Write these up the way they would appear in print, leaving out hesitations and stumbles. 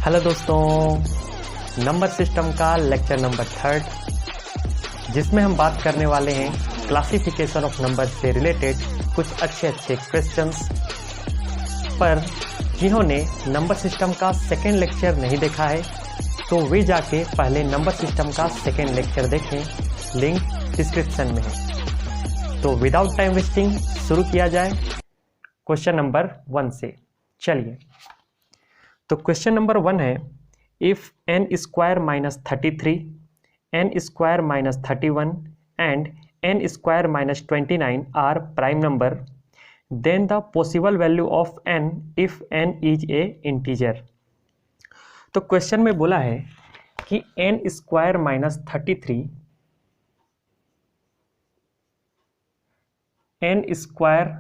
Hello दोस्तों, number system का lecture number 3 जिसमें हम बात करने वाले हैं क्लासिफिकेशन ऑफ नंबर से रिलेटेड कुछ अच्छे क्वेश्चंस पर। जिन्होंने नंबर सिस्टम का सेकेंड लेक्चर नहीं देखा है तो वे जाके पहले नंबर सिस्टम का सेकेंड लेक्चर देखें, लिंक डिस्क्रिप्शन में है। तो विदाउट टाइम वेस्टिंग शुरू किया जाए क्वेश्चन नंबर 1 से। चलिए, तो क्वेश्चन नंबर 1 है, if n square minus 33, n square minus 31 and n square minus 29 are prime number, then the possible value of n if n is a integer. तो question में बोला है कि n square minus 33, n square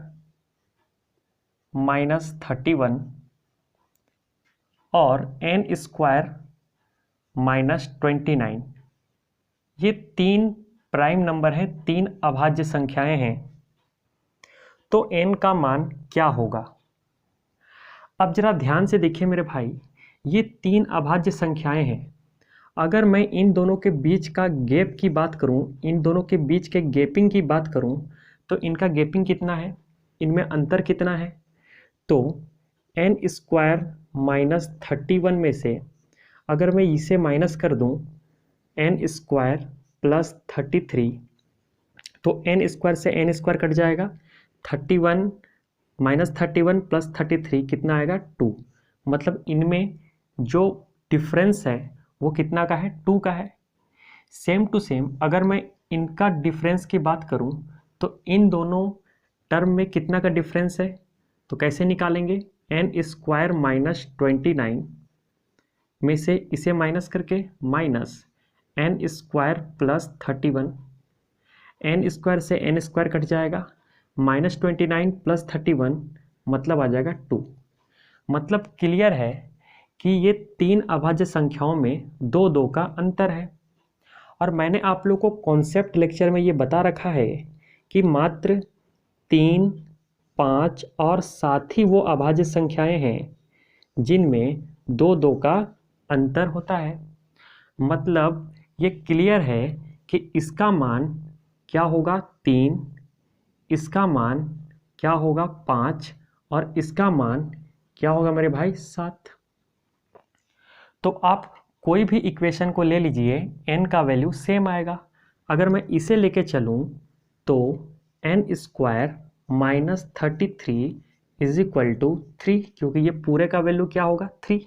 minus 31 और n square minus 29, ये तीन prime number हैं, तीन अभाज्य संख्याएं हैं। तो n का मान क्या होगा? अब जरा ध्यान से देखिए मेरे भाई, ये तीन अभाज्य संख्याएं हैं। अगर मैं इन दोनों के बीच का गैप की बात करूं, इन दोनों के बीच के गैपिंग की बात करूं, तो इनका गैपिंग कितना है, इनमें अंतर कितना है? तो n स्क्वायर माइनस 31 में से अगर मैं इसे माइनस कर दूं n स्क्वायर प्लस 33, तो n स्क्वायर से n स्क्वायर कट जाएगा। 31 माइनस 31 प्लस 33 कितना आएगा? 2। मतलब इनमें जो डिफरेंस है वो कितना का है? 2 का है। सेम टू सेम अगर मैं इनका डिफरेंस की बात करूं तो इन दोनों टर्म में कितना का डिफरेंस है, तो कैसे निकालेंगे? n स्क्वायर माइनस 29 में से इसे माइनस करके minus n square plus 31, n square से n स्क्वायर कट जाएगा, माइनस 29 प्लस 31 मतलब आ जाएगा 2। मतलब क्लियर है कि ये तीन अभाज्य संख्याओं में 2 का अंतर है। और मैंने आप लोग को कॉन्सेप्ट लेक्चर में ये बता रखा है कि मात्र 3, 5 और साथ ही वो अभाज्य संख्याएं हैं जिनमें 2 का अंतर होता है। मतलब ये क्लियर है कि इसका मान क्या होगा? 3, इसका मान क्या होगा? 5 और इसका मान क्या होगा मेरे भाई? 7। तो आप कोई भी इक्वेशन को ले लीजिए, n का वैल्यू सेम आएगा। अगर मैं इसे लेके चलूँ तो n square minus 33 is equal to 3, क्योंकि ये पूरे का वैल्यू क्या होगा? 3।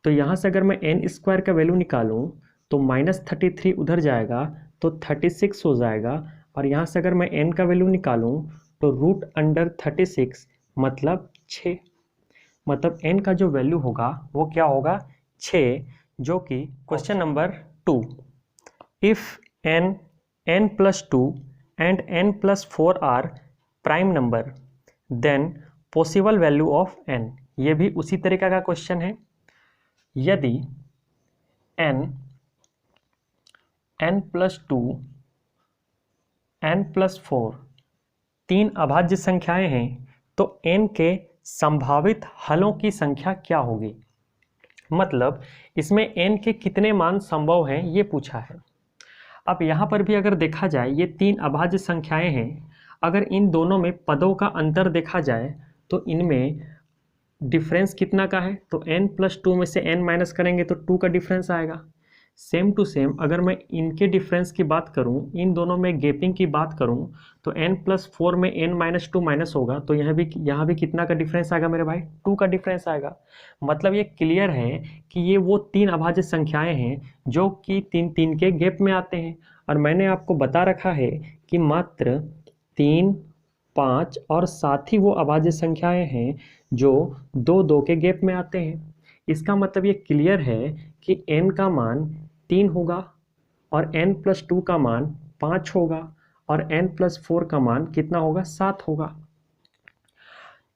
तो यहाँ से अगर मैं n स्क्वायर का वैल्यू निकालूं तो माइनस 33 उधर जाएगा तो 36 हो जाएगा। और यहाँ से अगर मैं n का वैल्यू निकालूं तो रूट अंडर 36 मतलब 6। मतलब n का जो वैल्यू होगा वो क्या होगा? 6, जो कि question number 2, if n plus 2 and n plus 4 are prime number, then possible value of n। ये भी उसी तरीका का क्वेश्चन है। यदि n प्लस 2, n प्लस 4 तीन अभाज्य संख्याएं हैं तो n के संभावित हलों की संख्या क्या होगी? मतलब इसमें n के कितने मान संभव हैं ये पूछा है। अब यहाँ पर भी अगर देखा जाए ये तीन अभाज्य संख्याएं हैं, अगर इन दोनों में पदों का अंतर देखा जाए तो इनमें डिफरेंस कितना का है? तो n प्लस 2 में से n माइनस करेंगे तो 2 का डिफरेंस आएगा। सेम टू सेम अगर मैं इनके डिफरेंस की बात करूं, इन दोनों में गैपिंग की बात करूं, तो n प्लस 4 में n माइनस 2 माइनस होगा तो यहाँ भी कितना का डिफरेंस आएगा मेरे भाई? 2 का डिफरेंस आएगा। मतलब ये क्लियर है कि ये वो तीन अभाज्य संख्याएं हैं जो कि 3 के गैप में आते हैं। और मैंने आपको बता रखा है कि मात्र 3, 5 और साथ ही वो अभाज्य संख्याएं हैं जो 2 के गैप में आते हैं। इसका मतलब ये क्लियर है कि n का मान 3 होगा और n प्लस 2 का मान 5 होगा और n प्लस 4 का मान कितना होगा? 7 होगा।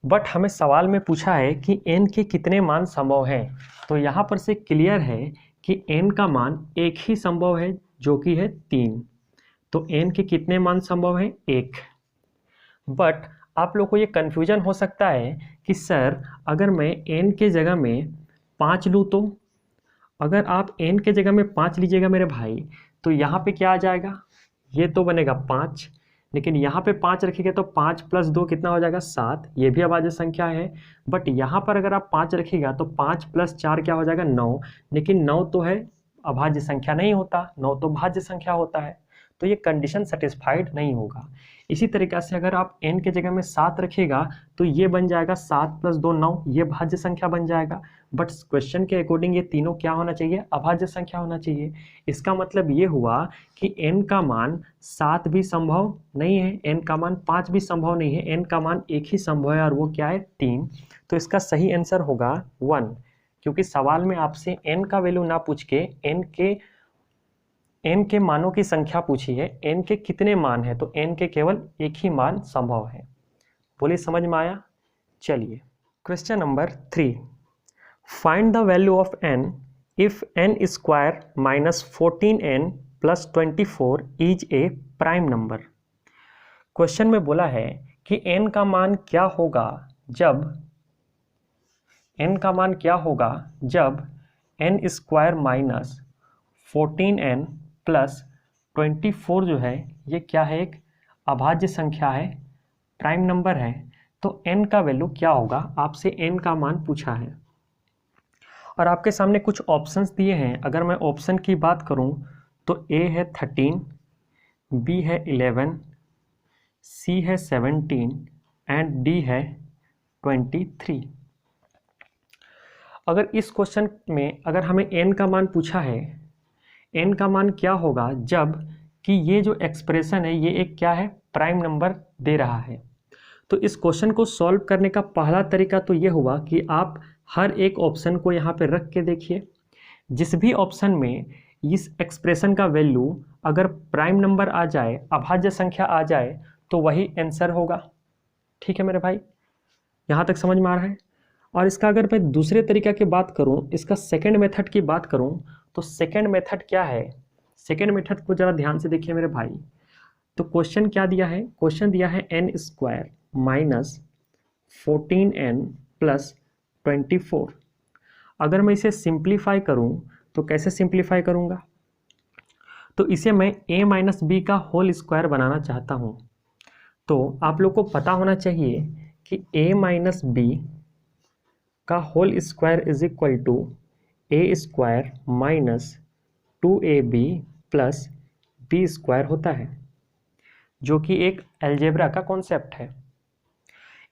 बट हमें सवाल में पूछा है कि n के कितने मान संभव हैं। तो यहाँ पर से क्लियर है कि n का मान एक ही संभव है जो कि है 3। तो n के कितने मान संभव हैं? 1। बट आप लोग को ये कन्फ्यूजन हो सकता है कि सर अगर मैं n के जगह में 5 लूँ तो अगर आप n के जगह में 5 लीजिएगा मेरे भाई तो यहाँ पे क्या आ जाएगा, ये तो बनेगा 5, लेकिन यहाँ पे 5 रखिएगा तो 5 + 2 कितना हो जाएगा 7, ये भी अभाज्य संख्या है। बट यहाँ पर अगर आप 5 रखिएगा तो 5 + 4 क्या हो जाएगा 9, लेकिन 9 तो है अभाज्य संख्या नहीं होता, 9 तो भाज्य संख्या होता है, तो ये कंडीशन सेटिस्फाइड नहीं होगा। इसी तरीक़ा से अगर आप n के जगह में 7 रखिएगा तो ये बन जाएगा 7 + 2 9, ये भाज्य संख्या बन जाएगा। बट क्वेश्चन के अकॉर्डिंग ये तीनों क्या होना चाहिए, अभाज्य संख्या होना चाहिए। इसका मतलब ये हुआ कि n का मान 7 भी संभव नहीं है, n का मान 5 भी संभव नहीं है, n का मान एक ही संभव है और वो क्या है 3। तो इसका सही आंसर होगा 1, क्योंकि सवाल में आपसे n का वैल्यू ना पूछ के n के मानों की संख्या पूछी है, n के कितने मान है, तो n के केवल एक ही मान संभव है। बोलिए समझ में आया। चलिए question number 3, find the value of n if n square minus 14n plus 24 is a prime number. Question में बोला है कि n का मान क्या होगा जब n square minus 14n plus 24 जो है ये क्या है, एक अभाज्य संख्या है, प्राइम नंबर है। तो n का वैल्यू क्या होगा, आपसे n का मान पूछा है और आपके सामने कुछ ऑप्शंस दिए हैं। अगर मैं ऑप्शन की बात करूं तो A है 13, B है 11, C है 17 एंड D है 23। अगर इस क्वेश्चन में अगर हमें n का मान पूछा है, n का मान क्या होगा जब कि ये जो एक्सप्रेशन है ये एक क्या है, प्राइम नंबर दे रहा है। तो इस क्वेश्चन को सॉल्व करने का पहला तरीका तो ये हुआ कि आप हर एक ऑप्शन को यहाँ पे रख के देखिए, जिस भी ऑप्शन में इस एक्सप्रेशन का वैल्यू अगर प्राइम नंबर आ जाए, अभाज्य संख्या आ जाए, तो वही आंसर होगा। ठीक है मेरे भाई, यहाँ तक समझ में आ रहा है। और इसका अगर मैं दूसरे तरीका की बात करूँ, इसका सेकेंड मेथड की बात करूँ, तो सेकेंड मेथड क्या है, सेकेंड मेथड को ज़रा ध्यान से देखिए मेरे भाई। तो क्वेश्चन क्या दिया है, क्वेश्चन दिया है n square minus 14n plus 24। अगर मैं इसे सिंप्लीफाई करूं तो कैसे सिंप्लीफाई करूंगा, तो इसे मैं a माइनस बी का होल स्क्वायर बनाना चाहता हूं। तो आप लोग को पता होना चाहिए कि a माइनस बी का whole square is equal to a square minus 2ab plus B square होता है, जो कि एक अलजेब्रा का कॉन्सेप्ट है।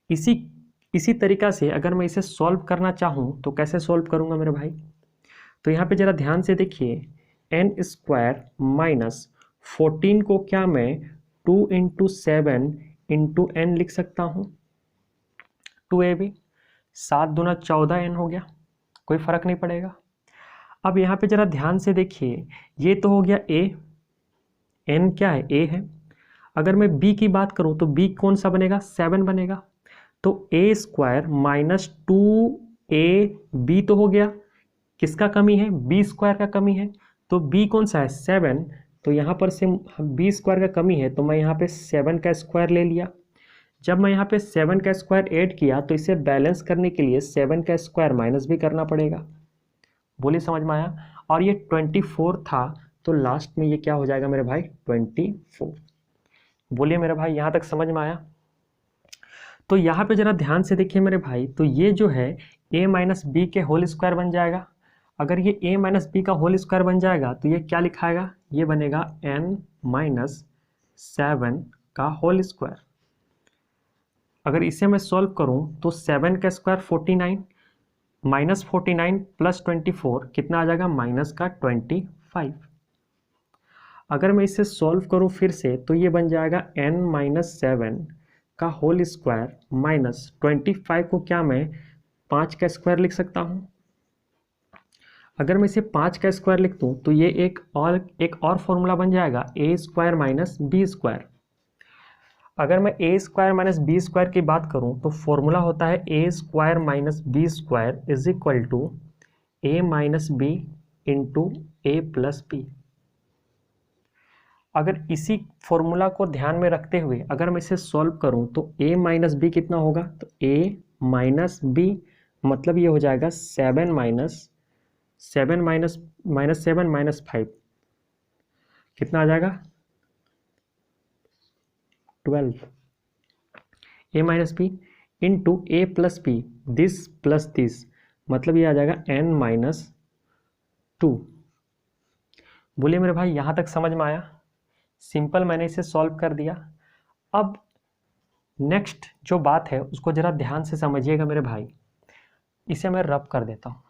इसी तरीक़ा से अगर मैं इसे सॉल्व करना चाहूँ तो कैसे सॉल्व करूँगा मेरे भाई, तो यहाँ पे ज़रा ध्यान से देखिए, n स्क्वायर माइनस 14 को क्या मैं 2 × 7 × n लिख सकता हूँ, 2ab, 7 दूना 14n हो गया, कोई फ़र्क नहीं पड़ेगा। अब यहाँ पे ज़रा ध्यान से देखिए, ये तो हो गया a, n क्या है a है। अगर मैं b की बात करूँ तो b कौन सा बनेगा, 7 बनेगा। तो a स्क्वायर माइनस 2ab तो हो गया, किसका कमी है, b स्क्वायर का कमी है। तो b कौन सा है, 7, तो यहाँ पर से b स्क्वायर का कमी है, तो मैं यहाँ पे 7 का स्क्वायर ले लिया। जब मैं यहाँ पे 7 का स्क्वायर ऐड किया तो इसे बैलेंस करने के लिए 7 का स्क्वायर माइनस भी करना पड़ेगा। बोलिए समझ में आया। और ये 24 था, तो लास्ट में ये क्या हो जाएगा मेरे भाई, 24। बोलिए मेरे भाई यहाँ तक समझ में आया। तो यहाँ पे ज़रा ध्यान से देखिए मेरे भाई, तो ये जो है a माइनस बी के होल स्क्वायर बन जाएगा। अगर ये a माइनस बी का होल स्क्वायर बन जाएगा तो ये क्या लिखाएगा, ये बनेगा n माइनस 7 का होल स्क्वायर। अगर इसे मैं सॉल्व करूँ तो 7 का स्क्वायर 49, माइनस 49 प्लस 24 कितना आ जाएगा, माइनस का 25। अगर मैं इसे सॉल्व करूँ फिर से तो ये बन जाएगा n माइनस 7 का होल स्क्वायर माइनस 25 को क्या मैं 5 का स्क्वायर लिख सकता हूँ। अगर मैं इसे 5 का स्क्वायर लिख दूँ तो ये एक और फॉर्मूला बन जाएगा a square minus B square. अगर मैं a square minus B square की बात करूँ तो फॉर्मूला होता है a square minus B square is equal to a minus B into A plus B. अगर इसी फॉर्मूला को ध्यान में रखते हुए अगर मैं इसे सॉल्व करूं तो a माइनस बी कितना होगा, तो a माइनस बी मतलब ये हो जाएगा 7 माइनस 7 माइनस 5 कितना आ जाएगा 12 A minus B into A plus B this plus this मतलब ये आ जाएगा n माइनस 2। बोलिए मेरे भाई यहाँ तक समझ में आया? सिंपल मैंने इसे सॉल्व कर दिया। अब नेक्स्ट जो बात है उसको ज़रा ध्यान से समझिएगा मेरे भाई। इसे मैं रब कर देता हूँ।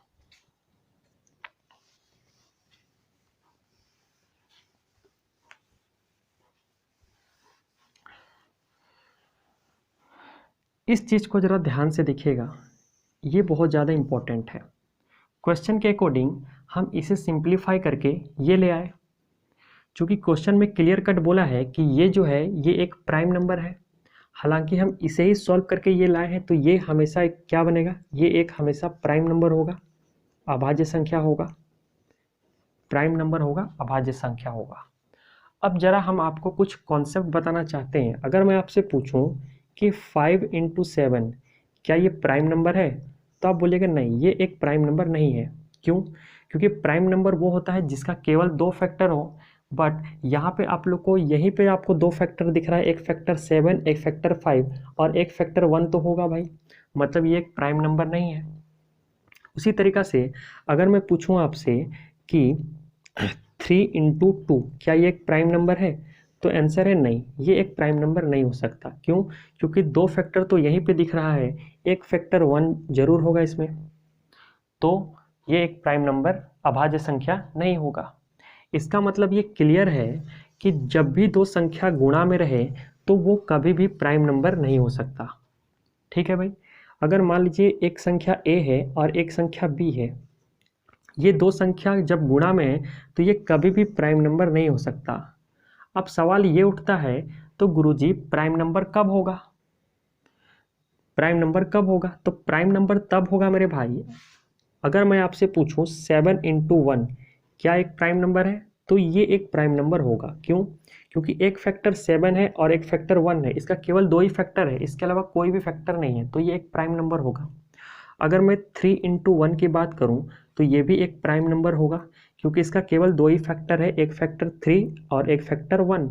इस चीज़ को ज़रा ध्यान से देखिएगा, ये बहुत ज़्यादा इम्पोर्टेंट है। क्वेश्चन के अकॉर्डिंग हम इसे सिंप्लीफाई करके ये ले आए। चूँकि क्वेश्चन में क्लियर कट बोला है कि ये जो है ये एक प्राइम नंबर है, हालांकि हम इसे ही सॉल्व करके ये लाए हैं, तो ये हमेशा एक क्या बनेगा, ये एक हमेशा प्राइम नंबर होगा, अभाज्य संख्या होगा, प्राइम नंबर होगा, अभाज्य संख्या होगा। अब ज़रा हम आपको कुछ कॉन्सेप्ट बताना चाहते हैं। अगर मैं आपसे पूछूं कि 5 × 7 क्या ये प्राइम नंबर है, तो आप बोलिएगा नहीं, ये एक प्राइम नंबर नहीं है। क्यों? क्योंकि प्राइम नंबर वो होता है जिसका केवल 2 फैक्टर हो, बट यहाँ पे आप लोग को यहीं पे आपको 2 फैक्टर दिख रहा है, एक फैक्टर 7, एक फैक्टर 5 और एक फैक्टर 1 तो होगा भाई, मतलब ये एक प्राइम नंबर नहीं है। उसी तरीक़ा से अगर मैं पूछूँ आपसे कि 3 × 2 क्या ये एक प्राइम नंबर है, तो आंसर है नहीं, ये एक प्राइम नंबर नहीं हो सकता। क्यों? क्योंकि 2 फैक्टर तो यहीं पे दिख रहा है, एक फैक्टर 1 जरूर होगा इसमें, तो ये एक प्राइम नंबर अभाज्य संख्या नहीं होगा। इसका मतलब ये क्लियर है कि जब भी 2 संख्या गुणा में रहे तो वो कभी भी प्राइम नंबर नहीं हो सकता। ठीक है भाई? अगर मान लीजिए एक संख्या a है और एक संख्या b है, ये 2 संख्या जब गुणा में है तो ये कभी भी प्राइम नंबर नहीं हो सकता। अब सवाल ये उठता है, तो गुरुजी प्राइम नंबर कब होगा? प्राइम नंबर कब होगा? तो प्राइम नंबर तब होगा मेरे भाई, अगर मैं आपसे पूछूं 7 × 1 क्या एक प्राइम नंबर है, तो ये एक प्राइम नंबर होगा। क्यों? क्योंकि एक फैक्टर 7 है और एक फैक्टर 1 है, इसका केवल 2 ही फैक्टर है, इसके अलावा कोई भी फैक्टर नहीं है, तो ये एक प्राइम नंबर होगा। अगर मैं 3 × 1 की बात करूं तो ये भी एक प्राइम नंबर होगा, क्योंकि इसका केवल 2 ही फैक्टर है, एक फैक्टर 3 और एक फैक्टर 1।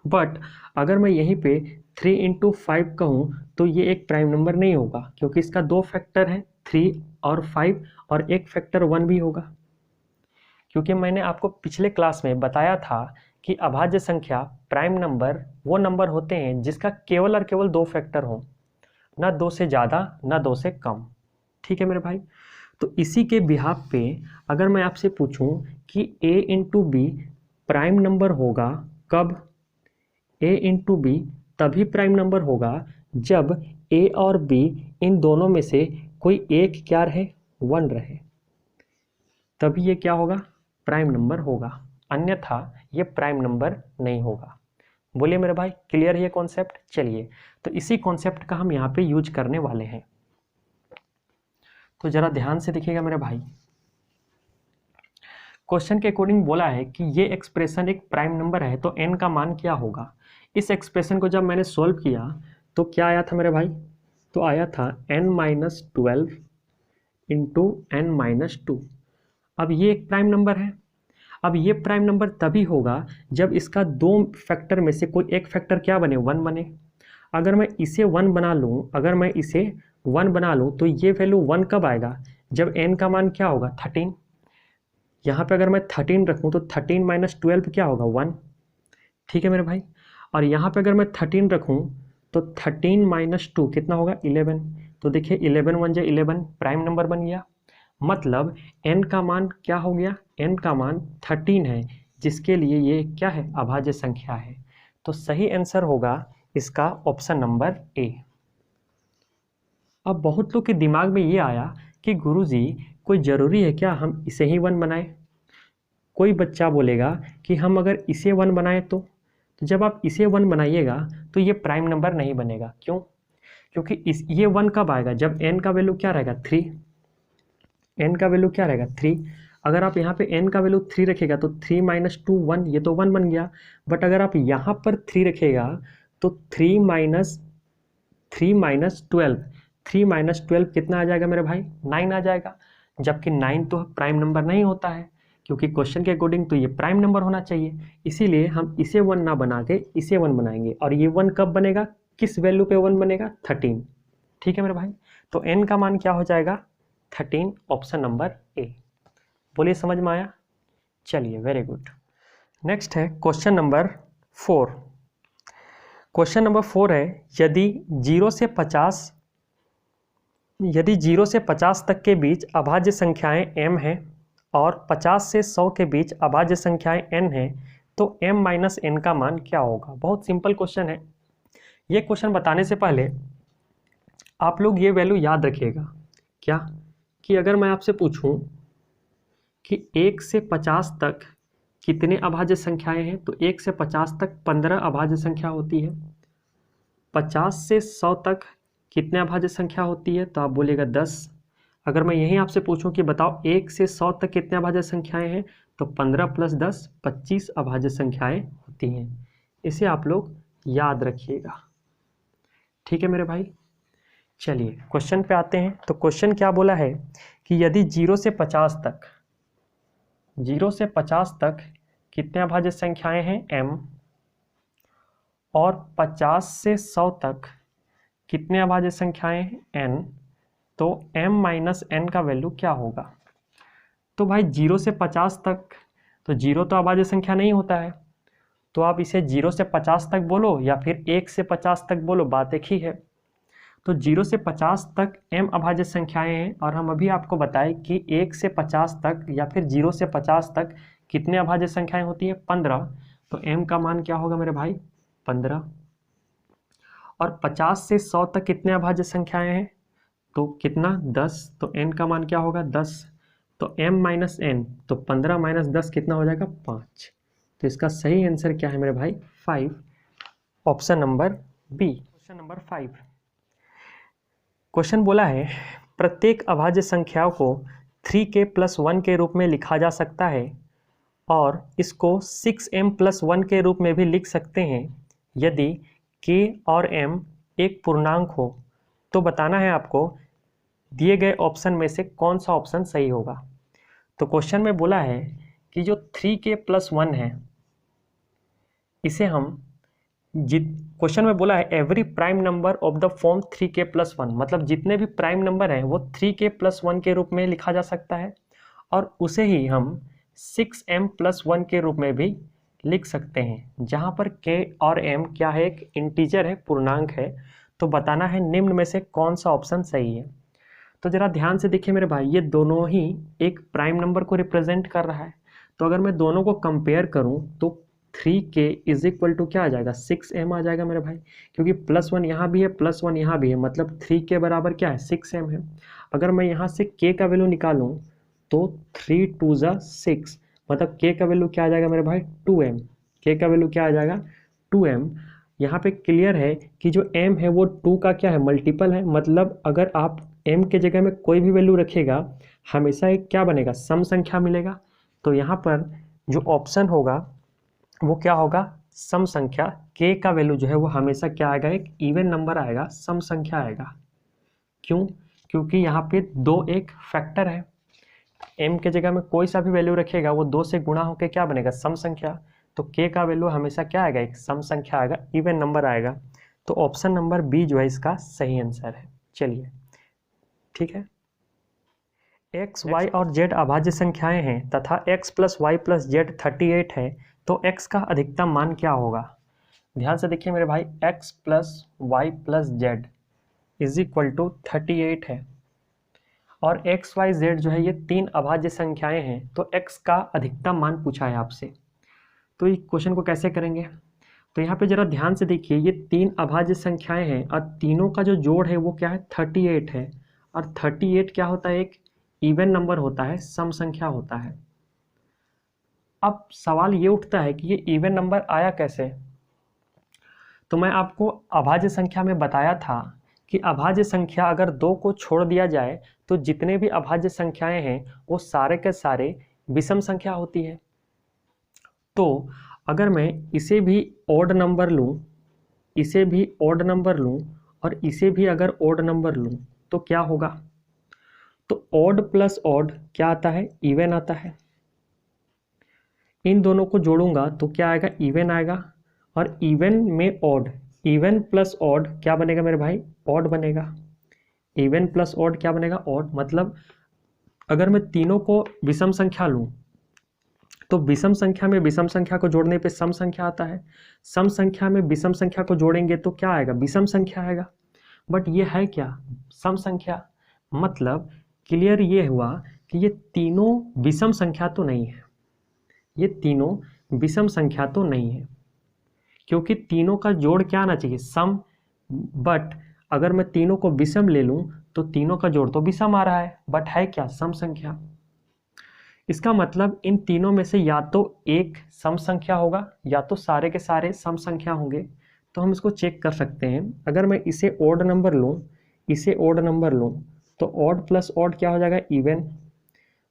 बट अगर मैं यहीं पे 3 × 5 कहूँ तो ये एक प्राइम नंबर नहीं होगा, क्योंकि इसका 2 फैक्टर है, 3 और 5 और एक फैक्टर 1 भी होगा। क्योंकि मैंने आपको पिछले क्लास में बताया था कि अभाज्य संख्या प्राइम नंबर वो नंबर होते हैं जिसका केवल और केवल 2 फैक्टर हो, ना 2 से ज़्यादा ना 2 से कम। ठीक है मेरे भाई? तो इसी के बिहाफ पे अगर मैं आपसे पूछूं कि a × b प्राइम नंबर होगा कब? a × b तभी प्राइम नंबर होगा जब a और b इन दोनों में से कोई एक क्या रहे, 1 रहे, तभी ये क्या होगा, प्राइम नंबर होगा, अन्यथा ये प्राइम नंबर नहीं होगा। बोलिए मेरे भाई, क्लियर है ये कॉन्सेप्ट? चलिए, तो इसी कॉन्सेप्ट का हम यहाँ पे यूज करने वाले हैं, तो ज़रा ध्यान से देखिएगा मेरे भाई। क्वेश्चन के अकॉर्डिंग बोला है कि ये एक्सप्रेशन एक प्राइम नंबर है, तो n का मान क्या होगा। इस एक्सप्रेशन को जब मैंने सोल्व किया तो क्या आया था मेरे भाई, तो आया था n-12 × n-2। अब ये एक प्राइम नंबर है। अब ये प्राइम नंबर तभी होगा जब इसका 2 फैक्टर में से कोई एक फैक्टर क्या बने, 1 बने। अगर मैं इसे 1 बना लूँ, अगर मैं इसे 1 बना लूँ तो ये वैल्यू 1 कब आएगा, जब n का मान क्या होगा, 13। यहाँ पे अगर मैं 13 रखूँ तो 13 - 12 क्या होगा, 1। ठीक है मेरे भाई? और यहाँ पे अगर मैं 13 रखूँ तो 13 - 2 कितना होगा, 11। तो देखिए 11 × 1 = 11, प्राइम नंबर बन गया। मतलब n का मान क्या हो गया, n का मान 13 है, जिसके लिए ये क्या है, अभाज्य संख्या है। तो सही आंसर होगा इसका ऑप्शन नंबर ए। अब बहुत लोग के दिमाग में ये आया कि गुरुजी कोई ज़रूरी है क्या हम इसे ही 1 बनाएं? कोई बच्चा बोलेगा कि हम अगर इसे 1 बनाएं तो जब आप इसे 1 बनाइएगा तो ये प्राइम नंबर नहीं बनेगा। क्यों? क्योंकि ये 1 कब आएगा, जब n का वैल्यू क्या रहेगा, 3। n का वैल्यू क्या रहेगा, 3। अगर आप यहाँ पे n का वैल्यू 3 रखेगा तो 3 - 2 1, ये तो 1 बन गया। बट अगर आप यहाँ पर 3 रखेगा तो 3 - 12, 3 माइनस 12 कितना आ जाएगा मेरे भाई? 9 आ जाएगा, जबकि 9 तो प्राइम नंबर नहीं होता है, क्योंकि क्वेश्चन के अकॉर्डिंग तो ये प्राइम नंबर होना चाहिए। इसीलिए हम इसे 1 ना बना के इसे 1 बनाएंगे। और ये 1 कब बनेगा, किस वैल्यू पे 1 बनेगा? 13। ठीक है मेरे भाई, तो n का मान क्या हो जाएगा? 13, ऑप्शन नंबर ए। बोलिए समझ में आया? चलिए, वेरी गुड। नेक्स्ट है क्वेश्चन नंबर 4। क्वेश्चन नंबर 4 है, यदि 0 से 50 तक के बीच अभाज्य संख्याएं m हैं और 50 से 100 के बीच अभाज्य संख्याएं n हैं, तो m माइनस n का मान क्या होगा? बहुत सिंपल क्वेश्चन है। ये क्वेश्चन बताने से पहले आप लोग ये वैल्यू याद रखिएगा, क्या कि अगर मैं आपसे पूछूं कि 1 से 50 तक कितने अभाज्य संख्याएं हैं, तो 1 से 50 तक 15 अभाज्य संख्या होती है। 50 से 100 तक कितने अभाज्य संख्या होती है, तो आप बोलिएगा 10। अगर मैं यहीं आपसे पूछूं कि बताओ 1 से 100 तक कितने अभाज्य संख्याएं हैं, तो 15 + 10 25 अभाज्य संख्याएं होती हैं। इसे आप लोग याद रखिएगा। ठीक है मेरे भाई, चलिए क्वेश्चन पे आते हैं। तो क्वेश्चन क्या बोला है कि यदि 0 से 50 तक कितने अभाज्य संख्याएं हैं? m। और 50 से 100 तक कितने अभाज्य संख्याएं हैं? n। तो m माइनस n का वैल्यू क्या होगा? तो भाई 0 से 50 तक, तो 0 तो अभाज्य संख्या नहीं होता है, तो आप इसे 0 से 50 तक बोलो या फिर 1 से 50 तक बोलो, बात एक ही है। तो 0 से 50 तक m अभाज्य संख्याएं हैं, और हम अभी आपको बताएं कि 1 से 50 तक या फिर 0 से 50 तक कितने अभाज्य संख्याएं होती है? 15। तो m का मान क्या होगा मेरे भाई? 15। और 50 से 100 तक कितने अभाज्य संख्याएं हैं? तो कितना? 10। तो n का मान क्या होगा? 10। तो m माइनस n, तो 15 माइनस 10 कितना हो जाएगा? 5। तो इसका सही आंसर क्या है मेरे भाई? 5, option number B. Question number 5। Question बोला है, प्रत्येक अभाज्य संख्याओं को 3k + 1 के रूप में लिखा जा सकता है और इसको 6m + 1 के रूप में भी लिख सकते हैं यदि k और m एक पूर्णांक हो। तो बताना है आपको दिए गए ऑप्शन में से कौन सा ऑप्शन सही होगा। तो क्वेश्चन में बोला है कि जो 3k + 1 है, इसे हम क्वेश्चन में बोला है every prime number of the form 3k + 1, मतलब जितने भी प्राइम नंबर हैं वो 3k + 1 के रूप में लिखा जा सकता है, और उसे ही हम 6m + 1 के रूप में भी लिख सकते हैं, जहां पर k और m क्या है? एक इंटीजर है, पूर्णांक है। तो बताना है निम्न में से कौन सा ऑप्शन सही है। तो जरा ध्यान से देखिए मेरे भाई, ये दोनों ही एक प्राइम नंबर को रिप्रेजेंट कर रहा है। तो अगर मैं दोनों को कंपेयर करूं तो 3k = क्या आ जाएगा? 6m आ जाएगा मेरे भाई, क्योंकि +1 यहाँ भी है, +1 यहाँ भी है, मतलब 3k बराबर क्या है? 6m है। अगर मैं यहाँ से k का वैल्यू निकालूं तो 3 × 2 = 6, मतलब k का वैल्यू क्या आ जाएगा मेरे भाई? 2m। k का वैल्यू क्या आ जाएगा? 2m। यहाँ पे क्लियर है कि जो m है वो 2 का क्या है? मल्टीपल है, मतलब अगर आप m के जगह में कोई भी वैल्यू रखिएगा, हमेशा एक क्या बनेगा? सम संख्या मिलेगा। तो यहाँ पर जो ऑप्शन होगा वो क्या होगा? सम संख्या। k का वैल्यू जो है वो हमेशा क्या आएगा? एक इवन नंबर आएगा, सम संख्या आएगा। क्यों? क्योंकि यहाँ पे 2 एक फैक्टर है, m के जगह में कोई सा भी वैल्यू रखिएगा वो 2 से गुणा होकर क्या बनेगा? सम संख्या। तो k का वैल्यू हमेशा क्या आएगा? एक सम संख्या आएगा, इवन नंबर आएगा। तो ऑप्शन नंबर बी जो है इसका सही आंसर है। चलिए ठीक है। x, y और z अभाज्य संख्याएं हैं तथा x + y + z 38 है, तो x का अधिकतम मान क्या होगा? ध्यान से देखिए मेरे भाई, x + y + z = 38 है, और x, y, z जो है ये 3 अभाज्य संख्याएं हैं, तो x का अधिकतम मान पूछा है आपसे। तो इस क्वेश्चन को कैसे करेंगे? तो यहाँ पे जरा ध्यान से देखिए, ये 3 अभाज्य संख्याएं हैं और तीनों का जो जोड़ है वो क्या है? 38 है, और 38 क्या होता है? एक इवन नंबर होता है, सम संख्या होता है। अब सवाल ये उठता है कि ये इवन नंबर आया कैसे? तो मैं आपको अभाज्य संख्या में बताया था कि अभाज्य संख्या अगर 2 को छोड़ दिया जाए तो जितने भी अभाज्य संख्याएं हैं वो सारे के सारे विषम संख्या होती है। तो अगर मैं इसे भी ऑड नंबर लूँ, इसे भी ऑड नंबर लूँ और इसे भी अगर ओड नंबर लूँ तो क्या होगा, तो ओड प्लस ओड क्या आता है, इवन आता है। इन दोनों को जोड़ूंगा तो क्या आएगा, इवन आएगा। और इवन में ओड, इवन प्लस ओड क्या बनेगा मेरे भाई, ओड बनेगा। इवन प्लस ओड क्या बनेगा, ओड। मतलब अगर मैं तीनों को विषम संख्या लूं तो विषम संख्या में विषम संख्या को जोड़ने पे सम संख्या आता है, सम संख्या में विषम संख्या को जोड़ेंगे तो क्या आएगा, विषम संख्या आएगा। बट ये है क्या, सम संख्या। मतलब क्लियर ये हुआ कि ये तीनों विषम संख्या तो नहीं है, ये तीनों विषम संख्या तो नहीं है, क्योंकि तीनों का जोड़ क्या आना चाहिए, सम। बट अगर मैं तीनों को विषम ले लूं तो तीनों का जोड़ तो विषम आ रहा है, बट है क्या, सम संख्या। इसका मतलब इन तीनों में से या तो एक सम संख्या होगा या तो सारे के सारे सम संख्या होंगे। तो हम इसको चेक कर सकते हैं। अगर मैं इसे ओड नंबर लूँ, इसे ओड नंबर लूँ तो ओड प्लस ओड क्या हो जाएगा, इवन।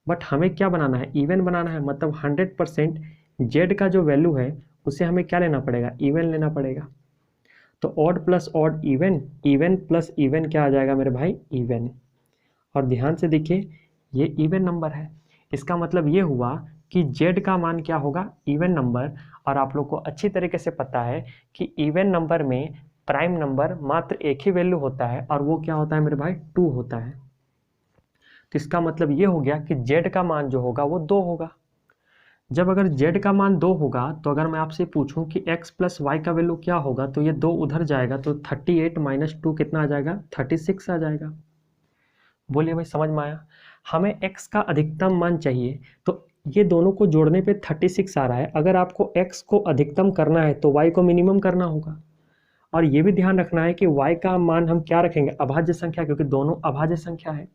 बट हमें क्या बनाना है, इवन बनाना है। मतलब 100% जेड का जो वैल्यू है उसे हमें क्या लेना पड़ेगा, इवन लेना पड़ेगा। तो odd plus odd even, even plus even क्या आ जाएगा मेरे भाई, इवन। और ध्यान से देखिए ये इवन नंबर है, इसका मतलब ये हुआ कि जेड का मान क्या होगा, इवन नंबर। और आप लोग को अच्छी तरीके से पता है कि इवन नंबर में प्राइम नंबर मात्र एक ही वैल्यू होता है और वो क्या होता है मेरे भाई, 2 होता है। तो इसका मतलब ये हो गया कि जेड का मान जो होगा वो 2 होगा। जब अगर जेड का मान 2 होगा तो अगर मैं आपसे पूछूं कि x प्लस वाई का वैल्यू क्या होगा, तो ये 2 उधर जाएगा तो 38 माइनस 2 कितना आ जाएगा, 36 आ जाएगा। बोलिए भाई समझ में आया। हमें x का अधिकतम मान चाहिए, तो ये दोनों को जोड़ने पे 36 आ रहा है। अगर आपको x को अधिकतम करना है तो y को मिनिमम करना होगा। और ये भी ध्यान रखना है कि y का मान हम क्या रखेंगे, अभाज्य संख्या, क्योंकि दोनों अभाज्य संख्या है।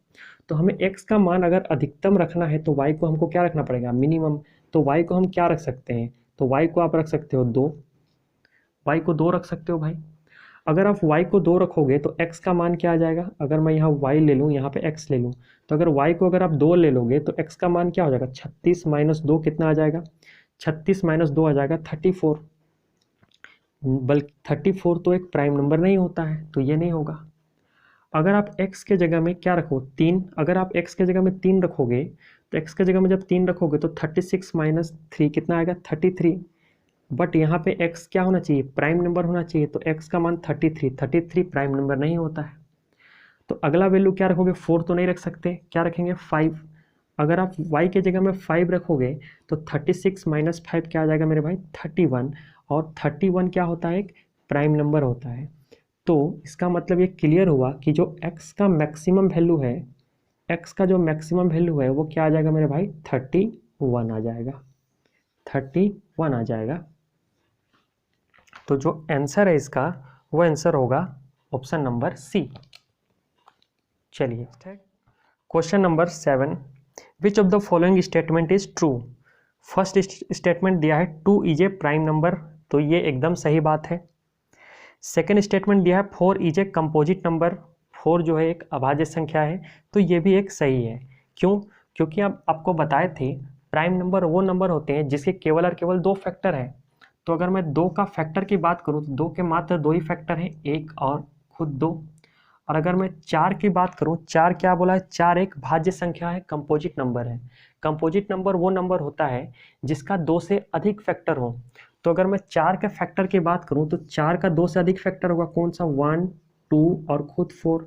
तो हमें x का मान अगर अधिकतम रखना है तो y को हमको क्या रखना पड़ेगा, मिनिमम। तो y को हम क्या रख सकते हैं, तो y को आप रख सकते हो 2, y को 2 रख सकते हो भाई। अगर आप y को 2 रखोगे तो x का मान क्या आ जाएगा, अगर मैं यहाँ y ले लूँ, यहाँ पे x ले लूँ, तो अगर y को अगर आप 2 ले लोगे तो x का मान क्या हो जाएगा, 36 माइनस 2 कितना आ जाएगा, 36 माइनस 2 आ जाएगा 34। बल्कि 34 तो एक प्राइम नंबर नहीं होता है, तो ये नहीं होगा। अगर आप x के जगह में क्या रखो, 3, अगर आप x के जगह में 3 रखोगे तो x के जगह में जब 3 रखोगे तो 36 माइनस 3 कितना आएगा, 33। बट यहाँ पे x क्या होना चाहिए, प्राइम नंबर होना चाहिए, तो x का मान 33 प्राइम नंबर नहीं होता है। तो अगला वैल्यू क्या रखोगे, 4 तो नहीं रख सकते, क्या रखेंगे, 5। अगर आप y के जगह में 5 रखोगे तो 36 माइनस 5 क्या आ जाएगा मेरे भाई, 31। और 31 क्या होता है, एक प्राइम नंबर होता है। तो इसका मतलब ये क्लियर हुआ कि जो x का मैक्सिमम वैल्यू है, x का जो मैक्सिमम वैल्यू है वो क्या आ जाएगा मेरे भाई, 31 आ जाएगा, 31 आ जाएगा। तो जो आंसर है इसका वो आंसर होगा ऑप्शन नंबर सी। चलिए question number 7, which of the following statement is true. First statement दिया है 2 इज ए प्राइम नंबर, तो ये एकदम सही बात है। सेकेंड स्टेटमेंट दिया है 4 इज ए कंपोजिट नंबर, 4 जो है एक अभाज्य संख्या है, तो ये भी एक सही है। क्यों, क्योंकि अब आपको बताए थे प्राइम नंबर वो नंबर होते हैं जिसके केवल और केवल 2 फैक्टर हैं। तो अगर मैं 2 का फैक्टर की बात करूँ तो 2 के मात्र 2 ही फैक्टर हैं, 1 और खुद 2। और अगर मैं 4 की बात करूँ, 4 क्या बोला है, 4 एक भाज्य संख्या है, कंपोजिट नंबर है। कंपोजिट नंबर वो नंबर होता है जिसका 2 से अधिक फैक्टर हो। तो अगर मैं 4 के फैक्टर की बात करूँ तो 4 का 2 से अधिक फैक्टर होगा, कौन सा, 1, 2 और खुद 4।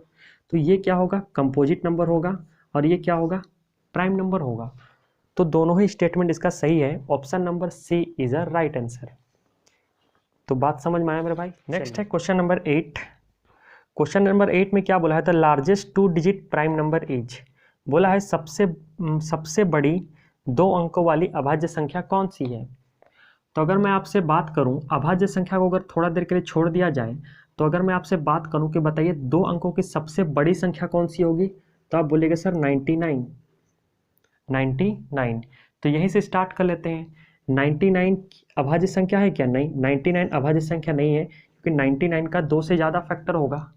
तो ये क्या होगा, कंपोजिट नंबर होगा, और ये क्या होगा, प्राइम नंबर होगा। तो दोनों ही स्टेटमेंट इसका सही है, option number C is a right answer. तो बात समझ में आया मेरे भाई। नेक्स्ट है क्वेश्चन नंबर 8। क्वेश्चन नंबर 8 में क्या बोला है, the largest 2 digit prime number is. बोला है सबसे बड़ी 2 अंकों वाली अभाज्य संख्या कौन सी है। तो अगर मैं आपसे बात करूं, अभाज्य संख्या को अगर थोड़ा देर के लिए छोड़ दिया जाए, तो अगर मैं आपसे बात करूं कि बताइए 2 अंकों की सबसे बड़ी संख्या कौन सी होगी, तो आप बोलेंगे सर 99। तो यहीं से स्टार्ट कर लेते हैं। 99 अभाज्य संख्या है क्या, नहीं, 99 अभाज्य संख्या नहीं है, क्योंकि 99 का 2 से ज़्यादा फैक्टर होगा।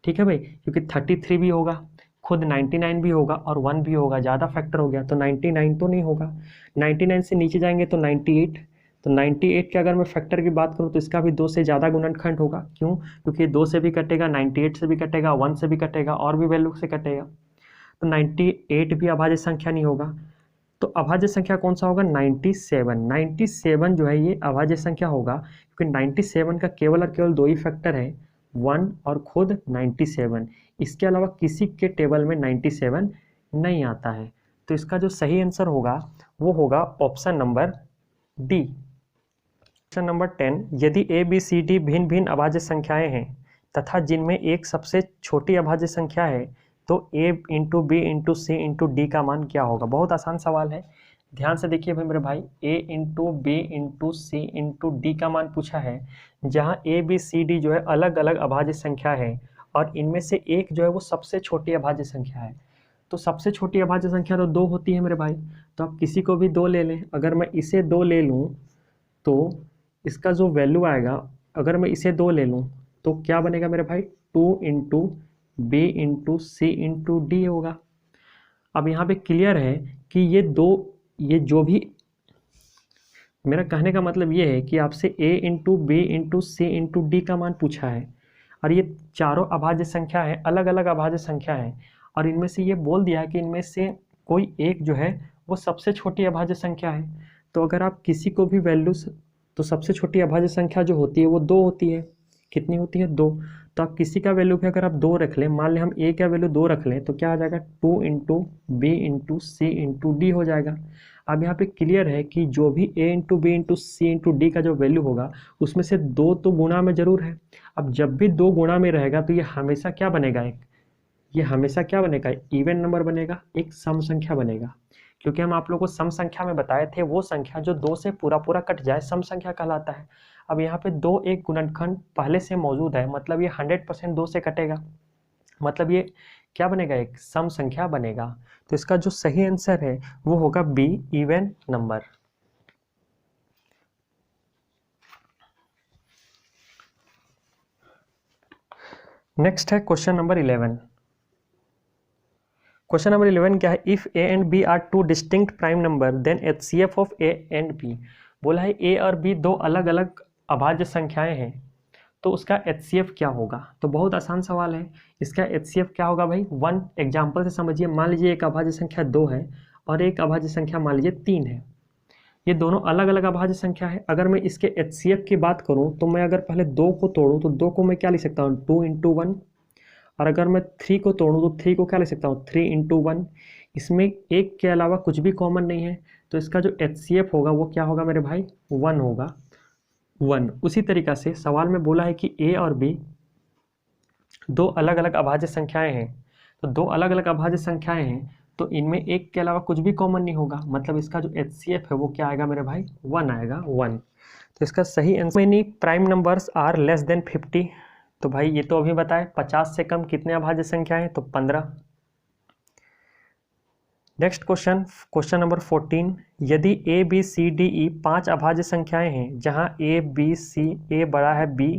ठीक है भाई, क्योंकि 33 भी होगा, खुद 99 भी होगा और 1 भी होगा, ज़्यादा फैक्टर हो गया, तो 99 तो नहीं होगा। 99 से नीचे जाएंगे तो 98, तो 98 के अगर मैं फैक्टर की बात करूँ तो इसका भी 2 से ज़्यादा गुणनखंड होगा। क्यों? क्योंकि 2 से भी कटेगा, 98 से भी कटेगा, 1 से भी कटेगा और भी वैल्यू से कटेगा। तो 98 भी अभाज्य संख्या नहीं होगा। तो अभाज्य संख्या कौन सा होगा? 97। 97 जो है ये अभाज्य संख्या होगा, क्योंकि 97 का केवल और केवल 2 ही फैक्टर है, 1 और खुद 97। इसके अलावा किसी के टेबल में 97 नहीं आता है। तो इसका जो सही आंसर होगा वो होगा option number D. Question number 10, यदि ए बी सी डी भिन्न भिन्न अभाज्य संख्याएं हैं तथा जिनमें एक सबसे छोटी अभाज्य संख्या है, तो a into B into C into D का मान क्या होगा? बहुत आसान सवाल है, ध्यान से देखिए भाई मेरे भाई। a into B into C into D का मान पूछा है, जहाँ a b c d जो है अलग अलग अभाज्य संख्या है और इनमें से एक जो है वो सबसे छोटी अभाज्य संख्या है। तो सबसे छोटी अभाज्य संख्या तो 2 होती है मेरे भाई, तो आप किसी को भी 2 ले लें। अगर मैं इसे 2 ले लूँ तो इसका जो वैल्यू आएगा, अगर मैं इसे 2 ले लूँ तो क्या बनेगा मेरे भाई? 2 into B into C into D होगा। अब यहाँ पे क्लियर है कि ये जो भी, मेरा कहने का मतलब ये है कि आपसे a into B into C into D का मान पूछा है और ये चारों अभाज्य संख्या है, अलग अलग अभाज्य संख्या है, और इनमें से ये बोल दिया है कि इनमें से कोई एक जो है वो सबसे छोटी अभाज्य संख्या है। तो अगर आप किसी को भी वैल्यू, तो सबसे छोटी अभाज्य संख्या जो होती है वो 2 होती है। कितनी होती है? 2। तो आप किसी का वैल्यू भी अगर आप 2 रख लें, मान लें हम a का वैल्यू 2 रख लें, तो क्या आ जाएगा? 2 into B into C into D हो जाएगा। अब यहाँ पे क्लियर है कि जो भी a into B into C into D का जो वैल्यू होगा उसमें से 2 तो गुणा में जरूर है। अब जब भी 2 गुणा में रहेगा तो ये हमेशा क्या बनेगा? ये हमेशा क्या बनेगा? इवन नंबर बनेगा, एक सम संख्या बनेगा। क्योंकि हम आप लोगों को सम संख्या में बताए थे, वो संख्या जो 2 से पूरा पूरा कट जाए सम संख्या कहलाता है। अब यहाँ पे 2 एक गुणनखंड पहले से मौजूद है, मतलब ये 100% 2 से कटेगा, मतलब ये क्या बनेगा? एक सम संख्या बनेगा। तो इसका जो सही आंसर है वो होगा बी, इवन नंबर। नेक्स्ट है क्वेश्चन नंबर 11। क्वेश्चन नंबर 11 क्या है? If a and b are 2 distinct prime number then HCF of a and b। बोला है a और b 2 अलग अलग अभाज्य संख्याएं हैं, तो उसका HCF क्या होगा? तो बहुत आसान सवाल है, इसका HCF क्या होगा भाई? 1 एग्जाम्पल से समझिए। मान लीजिए एक अभाज्य संख्या 2 है और एक अभाज्य संख्या मान लीजिए 3 है। ये दोनों अलग अलग अभाज्य संख्या है। अगर मैं इसके HCF की बात करूं तो मैं अगर पहले 2 को तोड़ूं तो 2 को मैं क्या लिख सकता हूं? 2 इंटू 1। और अगर मैं 3 को तोड़ूं तो 3 को क्या लिख सकता हूँ? 3 इंटू 1। इसमें एक के अलावा कुछ भी कॉमन नहीं है, तो इसका जो HCF होगा वो क्या होगा मेरे भाई? 1 होगा, 1। उसी तरीक़ा से सवाल में बोला है कि a और b 2 अलग अलग अभाज्य संख्याएं हैं, तो 2 अलग अलग अभाज्य संख्याएं हैं तो इनमें एक के अलावा कुछ भी कॉमन नहीं होगा, मतलब इसका जो HCF है वो क्या आएगा मेरे भाई? 1 आएगा, 1। तो इसका सही answer, many prime numbers are less than 50। तो भाई ये तो अभी बताए 50 से कम कितने अभाज्य संख्या है? तो 15। नेक्स्ट क्वेश्चन, क्वेश्चन नंबर 14, यदि a b c d e 5 अभाज्य संख्याएं हैं जहां a b c, a बड़ा है b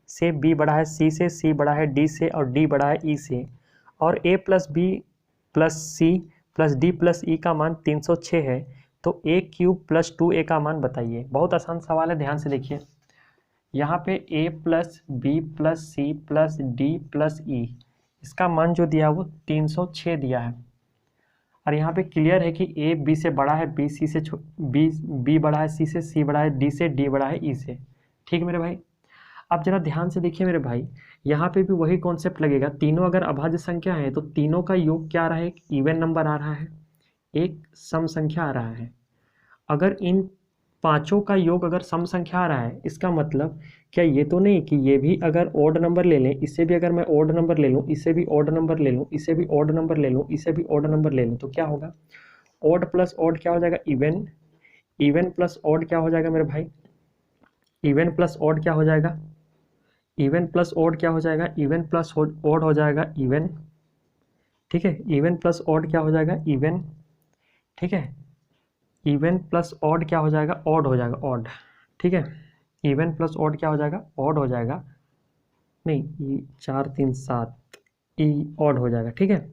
से, b बड़ा है c से, c बड़ा है d से और d बड़ा है e से, और a plus b plus c plus d plus e का मान 306 है, तो a क्यूब प्लस 2a का मान बताइए। बहुत आसान सवाल है, ध्यान से देखिए। यहाँ पे a plus B plus C plus D plus E, इसका मान जो दिया वो 306 दिया है, और यहाँ पे क्लियर है कि a b से बड़ा है, b c से b बड़ा है c से, c बड़ा है d से, d बड़ा है e से। ठीक मेरे भाई, अब जरा ध्यान से देखिए मेरे भाई, यहाँ पे भी वही कॉन्सेप्ट लगेगा। तीनों अगर अभाज्य संख्या है तो तीनों का योग क्या आ रहा है? एक इवन नंबर आ रहा है, एक सम संख्या आ रहा है। अगर इन पांचों का योग अगर सम संख्या आ रहा है, इसका मतलब क्या ये तो नहीं कि ये भी अगर ऑड नंबर ले लें, इससे भी अगर मैं ऑड नंबर ले लूँ, इससे भी ऑड नंबर ले लूँ, इससे भी ऑड नंबर ले लूँ, इससे भी ऑड नंबर ले लूँ, तो क्या होगा? ऑड प्लस ऑड क्या हो जाएगा? इवन। इवन प्लस ऑड क्या हो जाएगा मेरे भाई? इवन प्लस ऑड क्या हो जाएगा? इवन प्लस ऑड क्या हो जाएगा? इवन प्लस ऑड हो जाएगा इवन। ठीक है, इवन प्लस ऑड क्या हो जाएगा? इवन। ठीक है, इवन प्लस ऑड क्या हो जाएगा? ऑड हो जाएगा, ऑड। ठीक है, इवन प्लस ऑड क्या हो जाएगा? ऑड हो जाएगा, नहीं 4 3 7 ई ऑड हो जाएगा। ठीक है,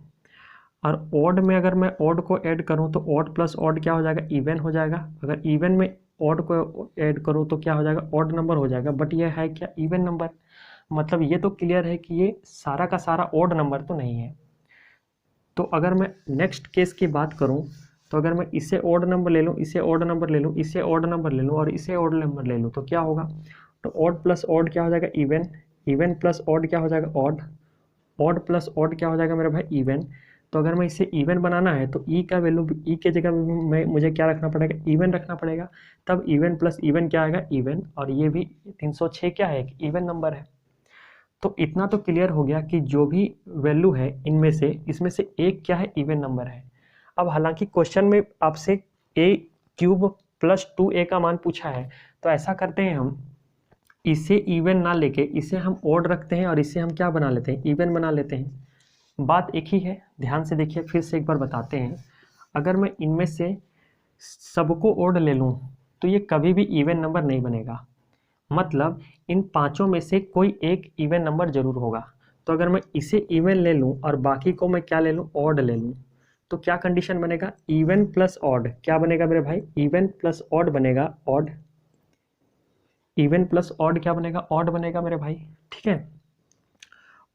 और ऑड में अगर मैं ऑड को ऐड करूं तो ऑड प्लस ऑड क्या हो जाएगा? इवन हो जाएगा। अगर इवन में ऑड को ऐड करो तो क्या हो जाएगा, ऑड नंबर हो जाएगा, बट ये है क्या, इवन नंबर। मतलब ये तो क्लियर है कि ये सारा का सारा ऑड नंबर तो नहीं है। तो अगर मैं नेक्स्ट केस की बात करूं, तो अगर मैं इसे ऑड नंबर ले लूं, इसे ऑड नंबर ले लूं, इसे ऑड नंबर ले लूं और इसे ऑड नंबर ले लूं, तो क्या होगा, तो ऑड प्लस ऑड क्या हो जाएगा, इवन, इवन प्लस ऑड क्या हो जाएगा, ऑड, ऑड प्लस ऑड क्या हो जाएगा मेरे भाई, इवन। तो अगर मैं इसे इवन बनाना है तो ई का वैल्यू, ई के जगह में मुझे क्या रखना पड़ेगा, इवन रखना पड़ेगा, तब इवन प्लस इवन क्या आएगा, इवन, और ये भी 306 क्या है, इवन नंबर है। तो इतना तो क्लियर हो गया कि जो भी वैल्यू है इनमें से, इसमें से एक क्या है, इवन नंबर है। अब हालांकि क्वेश्चन में आपसे ए क्यूब प्लस 2a का मान पूछा है, तो ऐसा करते हैं हम, इसे इवन ना लेके इसे हम ऑड रखते हैं और इसे हम क्या बना लेते हैं, इवन बना लेते हैं। बात एक ही है, ध्यान से देखिए, फिर से एक बार बताते हैं। अगर मैं इनमें से सबको ऑड ले लूँ तो ये कभी भी इवन नंबर नहीं बनेगा, मतलब इन पांचों में से कोई एक इवन नंबर जरूर होगा। तो अगर मैं इसे इवन ले लूं और बाकी को मैं क्या ले लूं, ऑड ले लूं, तो क्या कंडीशन बनेगा, इवन प्लस ऑड क्या बनेगा मेरे भाई, इवन प्लस ऑड बनेगा, ऑड, इवन प्लस ऑड क्या बनेगा, ऑड बनेगा मेरे भाई, ठीक है।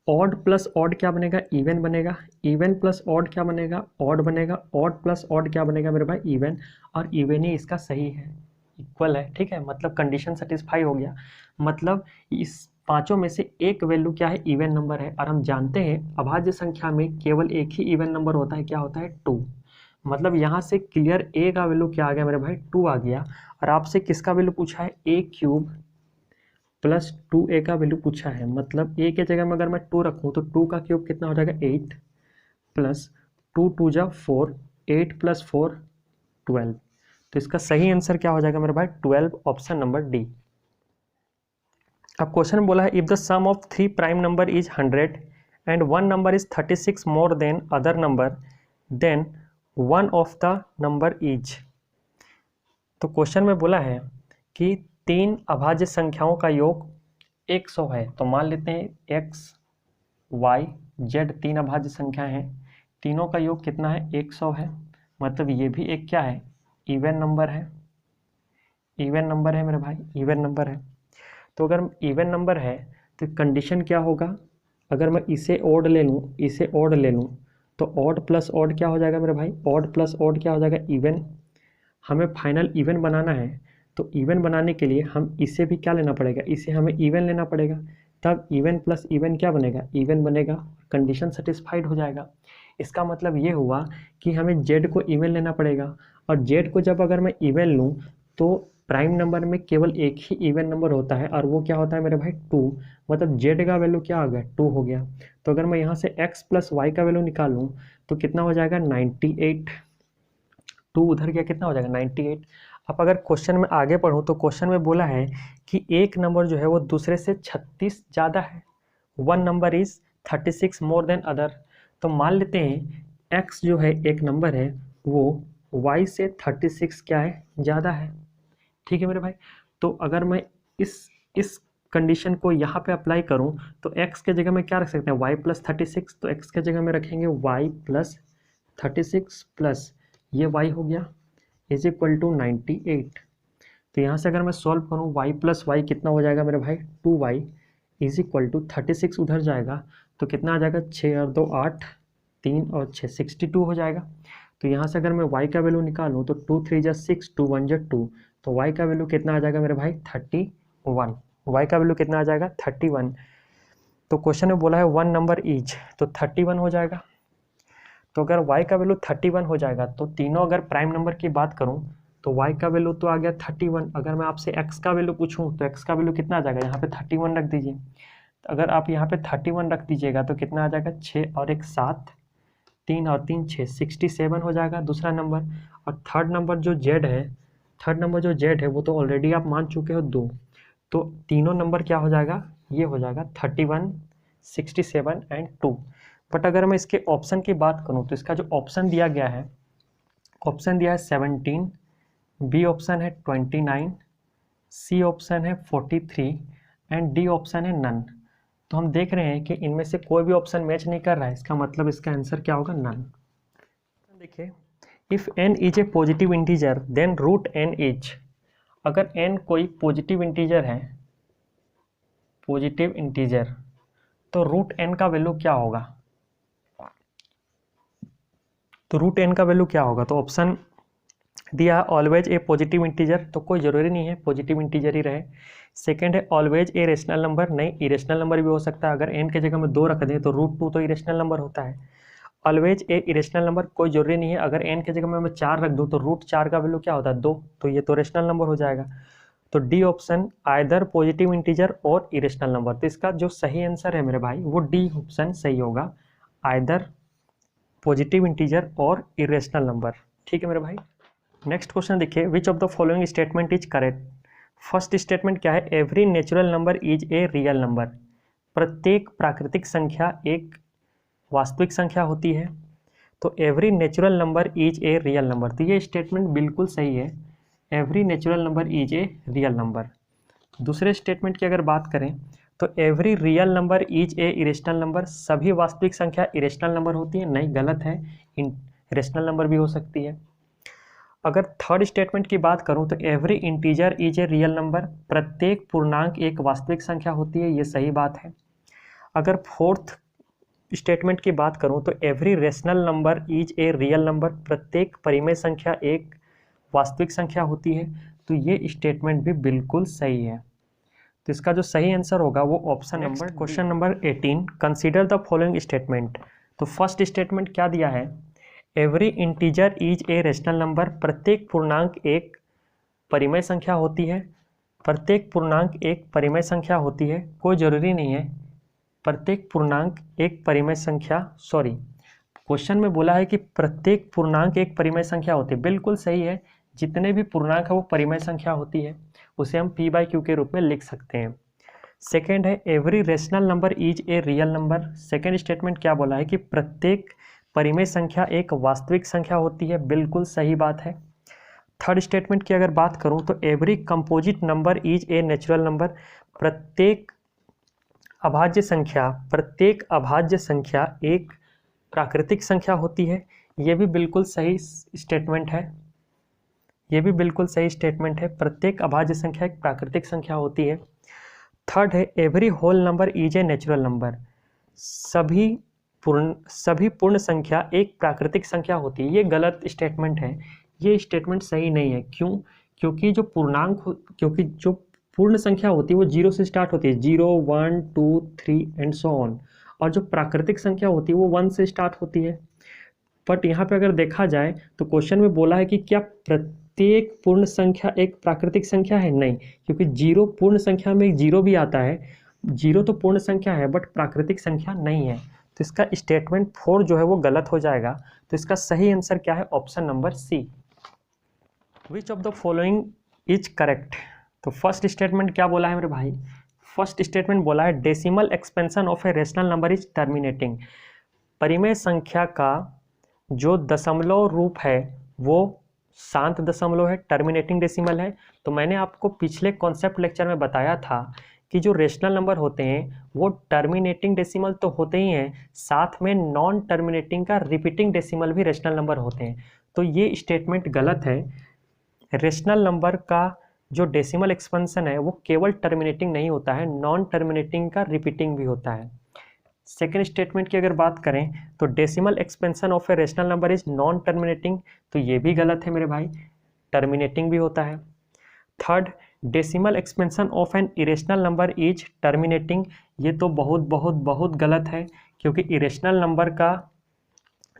ऑड प्लस ऑड क्या बनेगा, इवन बनेगा, इवन प्लस ऑड क्या बनेगा, ऑड बनेगा, ऑड प्लस ऑड क्या बनेगा मेरे भाई, इवन, और इवन ही इसका सही है, इक्वल है, ठीक है। मतलब कंडीशन सेटिस्फाई हो गया, मतलब इस पांचों में से एक वैल्यू क्या है, इवन नंबर है। और हम जानते हैं अभाज्य संख्या में केवल एक ही इवन नंबर होता है, क्या होता है, 2। मतलब यहाँ से क्लियर ए का वैल्यू क्या आ गया मेरे भाई, 2 आ गया। और आपसे किसका वैल्यू पूछा है, ए क्यूब प्लस 2a का वैल्यू पूछा है, मतलब a के जगह में अगर मैं 2 रखूँ तो 2 का क्यूब कितना हो जाएगा, 8 प्लस 2 2 जा 4, 8 प्लस 4 12। तो इसका सही आंसर क्या हो जाएगा मेरे भाई, 12, ऑप्शन नंबर डी। अब क्वेश्चन में बोला है, if the sum of 3 prime number is 100 and one number is 36 more than other number, then one of the number is. तो क्वेश्चन में बोला है कि 3 अभाज्य संख्याओं का योग 100 है। तो मान लेते हैं x, y, z 3 अभाज्य संख्या हैं, तीनों का योग कितना है, 100 है। मतलब ये भी एक क्या है, इवन नंबर है, इवन नंबर है मेरे भाई, इवन नंबर है। तो अगर इवन नंबर है तो कंडीशन क्या होगा, अगर मैं इसे ऑड ले लूँ, इसे ऑड ले लूँ, तो ऑड प्लस ऑड क्या हो जाएगा मेरे भाई, ऑड प्लस ऑड क्या हो जाएगा, इवन। हमें फाइनल इवन बनाना है, तो इवन बनाने के लिए हम इसे भी क्या लेना पड़ेगा, इसे हमें इवन लेना पड़ेगा, तब इवन प्लस इवन क्या बनेगा, इवन बनेगा, कंडीशन सेटिस्फाइड हो जाएगा। इसका मतलब ये हुआ कि हमें जेड को इवन लेना पड़ेगा, और जेड को जब अगर मैं इवन लूँ तो प्राइम नंबर में केवल एक ही इवन नंबर होता है, और वो क्या होता है मेरे भाई, 2। मतलब जेड का वैल्यू क्या आ गया, 2 हो गया। तो अगर मैं यहाँ से एक्स प्लस वाई का वैल्यू निकालूँ तो कितना हो जाएगा, 98, 2 उधर गया, कितना हो जाएगा, 98। अब अगर क्वेश्चन में आगे पढ़ूँ तो क्वेश्चन में बोला है कि एक नंबर जो है वो दूसरे से 36 ज़्यादा है, one number is 36 more than other. तो मान लेते हैं x जो है एक नंबर है वो y से 36 क्या है, ज़्यादा है, ठीक है मेरे भाई। तो अगर मैं इस कंडीशन को यहाँ पे अप्लाई करूँ तो x के जगह में क्या रख सकते हैं, y प्लस 36। तो x के जगह में रखेंगे y प्लस 36 प्लस ये y हो गया इज इक्वल टू 98। तो यहाँ से अगर मैं सॉल्व करूँ y प्लस वाई कितना हो जाएगा मेरे भाई, 2y इज इक्वल टू 36 उधर जाएगा तो कितना आ जाएगा, 6 और 2 8, 3 और 6 62 हो जाएगा। तो यहाँ से अगर मैं y का वैल्यू निकालूँ तो 2 3 जा 6, 2 1 जा 2, तो y का वैल्यू कितना आ जाएगा मेरे भाई, 31। y का वैल्यू कितना आ जाएगा, 31। तो क्वेश्चन में बोला है वन नंबर इज, तो 31 हो जाएगा। तो अगर y का वैल्यू 31 हो जाएगा तो तीनों अगर प्राइम नंबर की बात करूं तो y का वैल्यू तो आ गया 31। अगर मैं आपसे x का वैल्यू पूछूं तो x का वैल्यू कितना आ जाएगा, यहाँ पे 31 रख दीजिए। तो अगर आप यहाँ पे 31 रख दीजिएगा तो कितना आ जाएगा, 6 और 1 7, 3 और 3 6, 67 हो जाएगा दूसरा नंबर। और थर्ड नंबर जो z है वो तो ऑलरेडी आप मान चुके हो 2। तो तीनों नंबर क्या हो जाएगा, ये हो जाएगा 31, 67 एंड 2। बट अगर मैं इसके ऑप्शन की बात करूं तो इसका जो ऑप्शन दिया गया है, ऑप्शन दिया है 17, बी ऑप्शन है 29, सी ऑप्शन है 43 एंड डी ऑप्शन है नन। तो हम देख रहे हैं कि इनमें से कोई भी ऑप्शन मैच नहीं कर रहा है, इसका मतलब इसका आंसर क्या होगा, नन। देखिए, if n is a positive integer then root n is, अगर n कोई पॉजिटिव इंटीजर है, पॉजिटिव इंटीजर, तो रूट n का वैल्यू क्या होगा? तो रूट n का वैल्यू क्या होगा? तो ऑप्शन दिया है ऑलवेज ए पॉजिटिव इंटीजर, तो कोई ज़रूरी नहीं है पॉजिटिव इंटीजर ही रहे। सेकंड है ऑलवेज ए रेशनल नंबर, नहीं इरेशनल नंबर भी हो सकता है। अगर n के जगह में 2 रख दें तो रूट 2 तो इरेशनल नंबर होता है। ऑलवेज ए इरेशनल नंबर, कोई जरूरी नहीं है। अगर n के जगह में मैं 4 रख दूँ तो रूट 4 का वैल्यू क्या होता है? 2, तो ये तो रेशनल नंबर हो जाएगा। तो D option either positive integer और इरेशनल नंबर, तो इसका जो सही आंसर है मेरे भाई वो डी ऑप्शन सही होगा, आइदर पॉजिटिव इंटीजर और इरेशनल नंबर। ठीक है मेरे भाई। नेक्स्ट क्वेश्चन देखिए, विच of the following statement is correct? First statement क्या है? Every natural number is a real number, प्रत्येक प्राकृतिक संख्या एक वास्तविक संख्या होती है। तो every natural number is a real number, तो ये स्टेटमेंट बिल्कुल सही है, every natural number is a real number. दूसरे स्टेटमेंट की अगर बात करें तो every real number is A irrational number, सभी वास्तविक संख्या इरेशनल नंबर होती है, नहीं गलत है, इरेशनल नंबर भी हो सकती है। अगर थर्ड स्टेटमेंट की बात करूं तो every integer is a real number, प्रत्येक पूर्णांक एक वास्तविक संख्या होती है, ये सही बात है। अगर फोर्थ स्टेटमेंट की बात करूं तो every rational number is a real number, प्रत्येक परिमेय संख्या एक वास्तविक संख्या होती है, तो ये स्टेटमेंट भी बिल्कुल सही है। तो इसका जो सही आंसर होगा वो option number. Question number 18, consider the following statement. तो फर्स्ट स्टेटमेंट क्या दिया है? Every integer is a rational number, प्रत्येक पूर्णांक एक परिमेय संख्या होती है, प्रत्येक पूर्णांक एक परिमेय संख्या होती है, कोई ज़रूरी नहीं है प्रत्येक पूर्णांक एक परिमेय संख्या, सॉरी क्वेश्चन में बोला है कि प्रत्येक पूर्णांक एक परिमेय संख्या होती है, बिल्कुल सही है, जितने भी पूर्णांक है वो परिमेय संख्या होती है, उसे हम p बाई क्यू के रूप में लिख सकते हैं। सेकेंड है every rational number is a real number, second statement क्या बोला है कि प्रत्येक परिमेय संख्या एक वास्तविक संख्या होती है, बिल्कुल सही बात है। थर्ड स्टेटमेंट की अगर बात करूं तो every composite number is a natural number, प्रत्येक अभाज्य संख्या एक प्राकृतिक संख्या होती है, ये भी बिल्कुल सही स्टेटमेंट है, ये भी बिल्कुल सही स्टेटमेंट है, प्रत्येक अभाज्य संख्या एक प्राकृतिक संख्या होती है। थर्ड है every whole number is a natural number, सभी पूर्ण संख्या एक प्राकृतिक संख्या होती है, ये गलत स्टेटमेंट है, ये स्टेटमेंट सही नहीं है। क्यों? क्योंकि जो पूर्ण संख्या होती है वो 0 से स्टार्ट होती है, 0 1 2 3 एंड सो ऑन, और जो प्राकृतिक संख्या होती है वो 1 से स्टार्ट होती है। बट यहाँ पे अगर देखा जाए तो क्वेश्चन में बोला है कि क्या प्रत्येक पूर्ण संख्या एक प्राकृतिक संख्या है? नहीं, क्योंकि 0 पूर्ण संख्या में एक 0 भी आता है, 0 तो पूर्ण संख्या है बट प्राकृतिक संख्या नहीं है, तो इसका स्टेटमेंट 4 जो है वो गलत हो जाएगा। तो इसका सही आंसर क्या है? Option number C. Which of the following is correct? तो फर्स्ट स्टेटमेंट क्या बोला है मेरे भाई? फर्स्ट स्टेटमेंट बोला है decimal expansion of a rational number is terminating, परिमेय संख्या का जो दशमलव रूप है वो शांत दशमलव है, टर्मिनेटिंग डेसिमल है। तो मैंने आपको पिछले कॉन्सेप्ट लेक्चर में बताया था कि जो रेशनल नंबर होते हैं वो टर्मिनेटिंग डेसिमल तो होते ही हैं, साथ में नॉन टर्मिनेटिंग का रिपीटिंग डेसिमल भी रेशनल नंबर होते हैं, तो ये स्टेटमेंट गलत है। रेशनल नंबर का जो डेसिमल एक्सपेंशन है वो केवल टर्मिनेटिंग नहीं होता है, नॉन टर्मिनेटिंग का रिपीटिंग भी होता है। सेकेंड स्टेटमेंट की अगर बात करें तो decimal expansion of a rational number is non terminating, तो ये भी गलत है मेरे भाई, टर्मिनेटिंग भी होता है। Third, decimal expansion of an irrational number is terminating, ये तो बहुत बहुत बहुत गलत है, क्योंकि इरेशनल नंबर का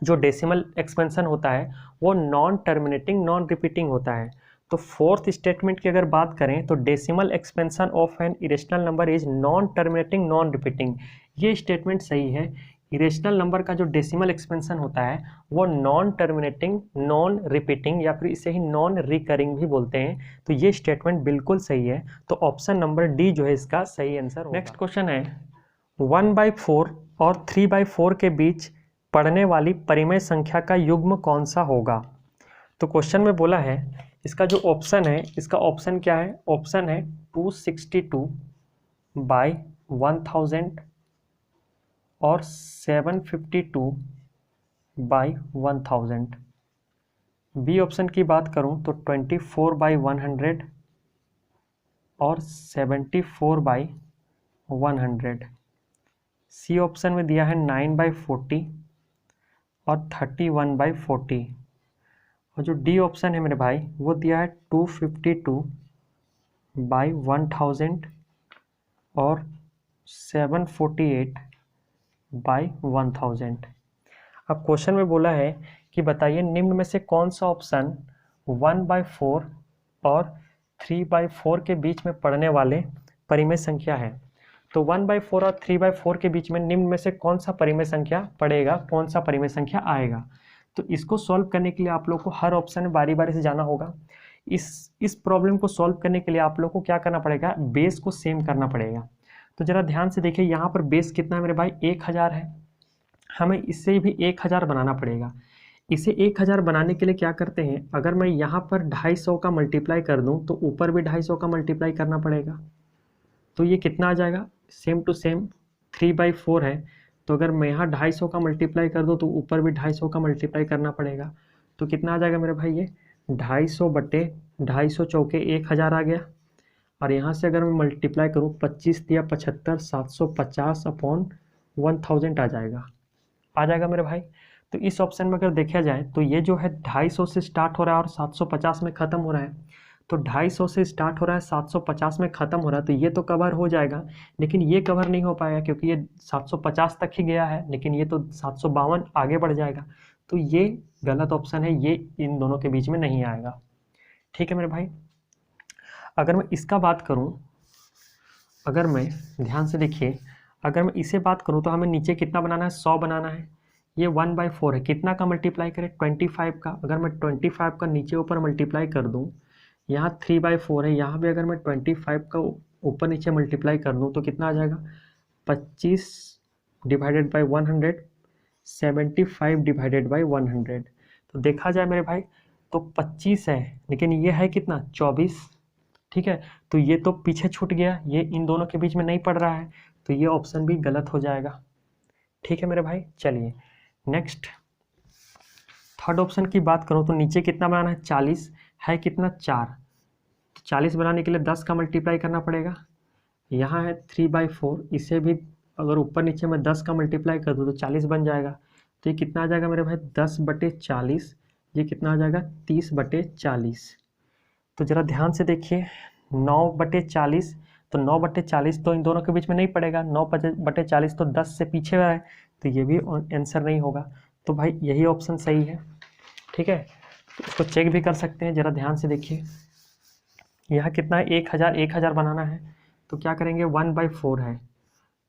जो डेसिमल एक्सपेंशन होता है वो नॉन टर्मिनेटिंग नॉन रिपीटिंग होता है। तो फोर्थ स्टेटमेंट की अगर बात करें तो decimal expansion of an irrational number is non terminating non repeating, ये स्टेटमेंट सही है। इरेशनल नंबर का जो डेसिमल एक्सपेंशन होता है वो नॉन टर्मिनेटिंग नॉन रिपीटिंग या फिर इसे ही नॉन रिकरिंग भी बोलते हैं, तो ये स्टेटमेंट बिल्कुल सही है। तो ऑप्शन नंबर डी जो है इसका सही आंसर होगा। नेक्स्ट क्वेश्चन है 1/4 और 3/4 के बीच पढ़ने वाली परिमेय संख्या का युग्म कौन सा होगा? तो क्वेश्चन में बोला है इसका जो ऑप्शन है, इसका ऑप्शन क्या है? ऑप्शन है 262/1000 और 752/1000। बी ऑप्शन की बात करूं तो 24/100 और 74/100। सी ऑप्शन में दिया है 9/40 और 31/40। और जो डी ऑप्शन है मेरे भाई वो दिया है 252/1000 और 748/1000। अब क्वेश्चन में बोला है कि बताइए निम्न में से कौन सा ऑप्शन 1/4 और 3/4 के बीच में पड़ने वाले परिमेय संख्या है। तो 1/4 और 3/4 के बीच में निम्न में से कौन सा परिमेय संख्या पड़ेगा, कौन सा परिमेय संख्या आएगा। तो इसको सॉल्व करने के लिए आप लोग को हर ऑप्शन में बारी बारी से जाना होगा। इस प्रॉब्लम को सॉल्व करने के लिए आप लोग को क्या करना पड़ेगा, बेस को सेम करना पड़ेगा। तो जरा ध्यान से देखिए, यहाँ पर बेस कितना है मेरे भाई, 1000 है। हमें इससे भी 1000 बनाना पड़ेगा। इसे 1000 बनाने के लिए क्या करते हैं, अगर मैं यहाँ पर 250 का मल्टीप्लाई कर दूँ तो ऊपर भी 250 का मल्टीप्लाई करना पड़ेगा। तो ये कितना आ जाएगा, सेम टू सेम 3/4 है। तो अगर मैं यहाँ 250 का मल्टीप्लाई कर दूँ तो ऊपर भी 250 का मल्टीप्लाई करना पड़ेगा। तो कितना आ जाएगा मेरे भाई, ये 250 बटे 250 चौके 1000 आ गया। और यहाँ से अगर मैं मल्टीप्लाई करूँ 25 दिया 75, 750/1000 आ जाएगा मेरे भाई। तो इस ऑप्शन में अगर देखा जाए तो ये जो है 250 से स्टार्ट हो रहा है और 750 में ख़त्म हो रहा है। तो 250 से स्टार्ट हो रहा है 750 में ख़त्म हो रहा है, तो ये तो कवर हो जाएगा। लेकिन ये कवर नहीं हो पाएगा क्योंकि ये 750 तक ही गया है, लेकिन ये तो 752 आगे बढ़ जाएगा। तो ये गलत ऑप्शन है, ये इन दोनों के बीच में नहीं आएगा। ठीक है मेरे भाई। अगर मैं इसका बात करूं, अगर मैं ध्यान से देखिए, अगर मैं इसे बात करूं तो हमें नीचे कितना बनाना है, 100 बनाना है। ये 1/4 है, कितना का मल्टीप्लाई करें, 25 का। अगर मैं 25 का नीचे ऊपर मल्टीप्लाई कर दूं, यहाँ 3/4 है, यहाँ भी अगर मैं 25 का ऊपर नीचे मल्टीप्लाई कर दूं तो कितना आ जाएगा, 25/100, 75/100। तो देखा जाए मेरे भाई तो 25 है, लेकिन ये है कितना, 24। ठीक है, तो ये तो पीछे छूट गया, ये इन दोनों के बीच में नहीं पड़ रहा है, तो ये ऑप्शन भी गलत हो जाएगा। ठीक है मेरे भाई। चलिए नेक्स्ट थर्ड ऑप्शन की बात करूं तो नीचे कितना बनाना है, 40 है, कितना 4। तो 40 बनाने के लिए 10 का मल्टीप्लाई करना पड़ेगा। यहाँ है 3/4, इसे भी अगर ऊपर नीचे में 10 का मल्टीप्लाई कर दूँ तो 40 बन जाएगा। तो ये कितना आ जाएगा मेरे भाई, 10/40। ये कितना आ जाएगा, 30/40। तो ज़रा ध्यान से देखिए, 9/40, तो 9/40 तो इन दोनों के बीच में नहीं पड़ेगा, 9/40 तो 10 से पीछे है, तो ये भी आंसर नहीं होगा। तो भाई यही ऑप्शन सही है। ठीक है, तो इसको चेक भी कर सकते हैं, ज़रा ध्यान से देखिए। यहाँ कितना है, 1000 बनाना है, तो क्या करेंगे, 1/4 है,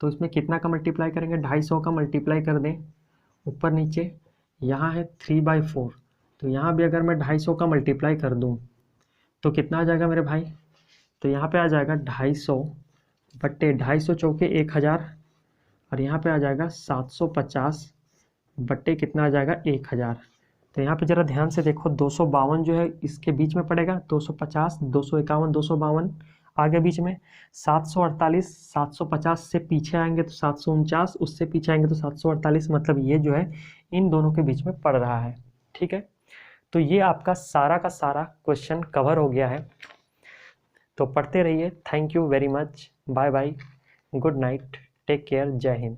तो इसमें कितना का मल्टीप्लाई करेंगे, 250 का मल्टीप्लाई कर दें ऊपर नीचे। यहाँ है 3/4, तो यहाँ भी अगर मैं 250 का मल्टीप्लाई कर दूँ तो कितना आ जाएगा मेरे भाई, तो यहाँ पे आ जाएगा 250/250 चौके 1000, और यहाँ पे आ जाएगा 750 बट्टे कितना आ जाएगा, 1000। तो यहाँ पे ज़रा ध्यान से देखो, 252 जो है इसके बीच में पड़ेगा, 250, 251, 252 आगे बीच में, 748, 750 से पीछे आएंगे तो 749, उससे पीछे आएंगे तो 748, मतलब ये जो है इन दोनों के बीच में पड़ रहा है। ठीक है, तो ये आपका सारा का सारा क्वेश्चन कवर हो गया है। तो पढ़ते रहिए। Thank you very much, bye bye, good night, take care, जय हिंद।